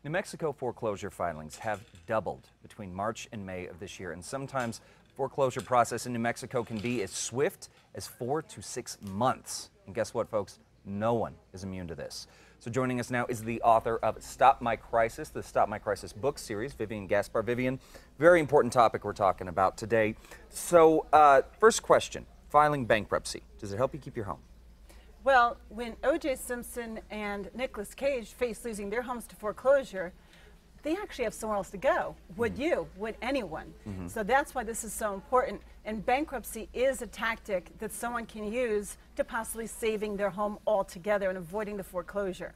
New Mexico foreclosure filings have doubled between March and May of this year, and sometimes the foreclosure process in New Mexico can be as swift as 4 to 6 months. And guess what, folks? No one is immune to this. So joining us now is the author of Stop My Crisis, the Stop My Crisis book series, Vivian Gaspar. Vivian, very important topic we're talking about today. So first question, filing bankruptcy. Does it help you keep your home? Well, when O.J. Simpson and Nicolas Cage faced losing their homes to foreclosure, they actually have somewhere else to go. Would you? Would anyone? So that's why this is so important. And bankruptcy is a tactic that someone can use to possibly saving their home altogether and avoiding the foreclosure.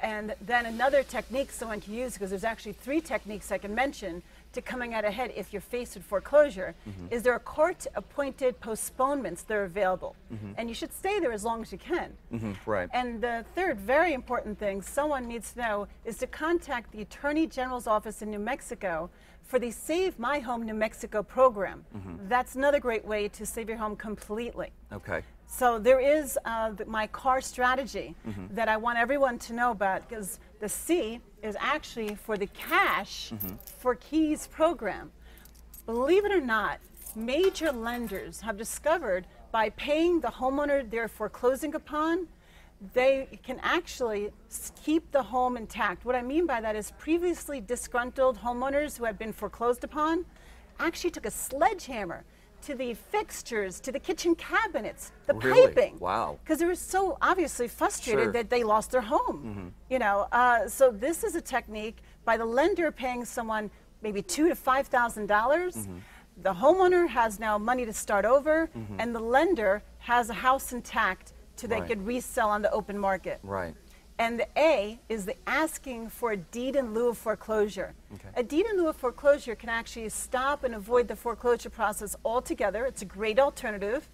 And then another technique someone can use, because there's actually 3 techniques I can mention to coming out ahead if you're faced with foreclosure, is there are court-appointed postponements that are available. And you should stay there as long as you can. Right. And the third very important thing someone needs to know is to contact the Attorney General's office in New Mexico for the Save My Home New Mexico program. That's another great way to save your home completely. Okay. So there is my car strategy that I want everyone to know about, because the C is actually for the Cash for Keys program. Believe it or not, major lenders have discovered by paying the homeowner they're foreclosing upon, they can actually keep the home intact. What I mean by that is previously disgruntled homeowners who have been foreclosed upon actually took a sledgehammer to the fixtures, to the kitchen cabinets, the piping. Wow. Because they were so obviously frustrated that they lost their home. You know, so this is a technique by the lender paying someone maybe $2,000 to $5,000. The homeowner has now money to start over, and the lender has a house intact so they could resell on the open market. Right. And the A is the asking for a deed in lieu of foreclosure. A deed in lieu of foreclosure can actually stop and avoid the foreclosure process altogether. It's a great alternative.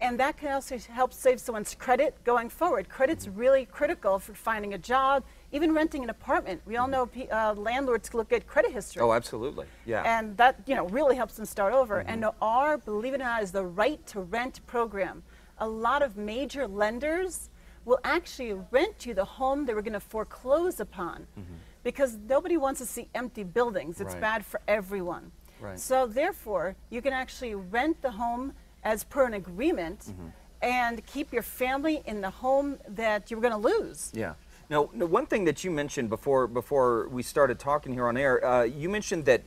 And that can also help save someone's credit going forward. Credit's really critical for finding a job, even renting an apartment. We all know landlords look at credit history. Oh, absolutely. Yeah. And that, you know, really helps them start over. And our, believe it or not, is the Right to Rent program. A lot of major lenders will actually rent you the home they were going to foreclose upon, because nobody wants to see empty buildings. It's bad for everyone. So therefore, you can actually rent the home as per an agreement and keep your family in the home that you were going to lose. Yeah. Now, one thing that you mentioned before we started talking here on air, you mentioned that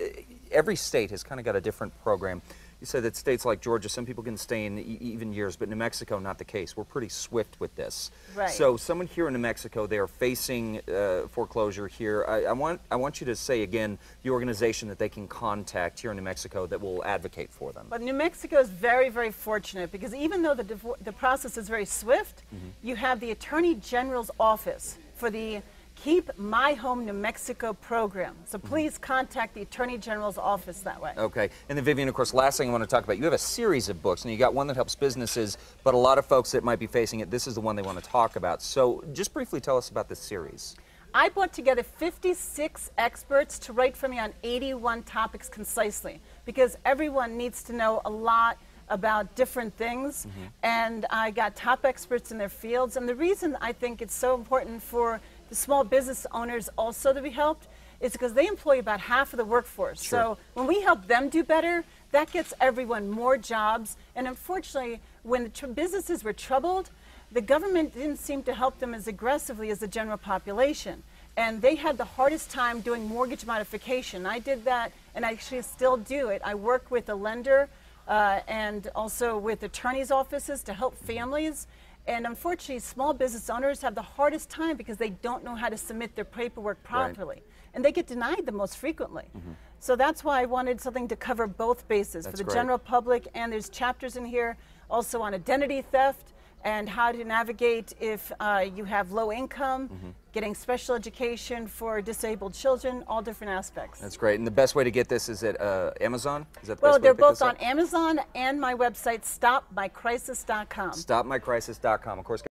every state has kind of got a different program. You said that states like Georgia, some people can stay in even years, but New Mexico, not the case. We're pretty swift with this. Right. So someone here in New Mexico, they are facing foreclosure here. I want you to say again the organization that they can contact here in New Mexico that will advocate for them. But New Mexico is very, very fortunate, because even though the process is very swift, you have the Attorney General's office for the Keep My Home New Mexico program. So please contact the Attorney General's office that way. Okay. And then Vivian, of course, last thing I want to talk about, you have a series of books, and you got one that helps businesses, but a lot of folks that might be facing it, this is the one they want to talk about. So just briefly tell us about this series. I brought together 56 experts to write for me on 81 topics concisely, because everyone needs to know a lot about different things, and I got top experts in their fields. And the reason I think it's so important for the small business owners also to be helped is because they employ about half of the workforce. So when we help them do better, that gets everyone more jobs. And unfortunately, when the businesses were troubled, the government didn't seem to help them as aggressively as the general population. And they had the hardest time doing mortgage modification. I did that, and I actually still do it. I work with a lender and also with attorneys' offices to help families. And unfortunately, small business owners have the hardest time because they don't know how to submit their paperwork properly. And they get denied the most frequently. So that's why I wanted something to cover both bases for the general public. And there's chapters in here also on identity theft and how to navigate if you have low income, getting special education for disabled children, all different aspects. That's great. And the best way to get this is at Amazon? Is that the best way to pick this up? Well, they're both on Amazon and my website, stopmycrisis.com. Stopmycrisis.com. Of course.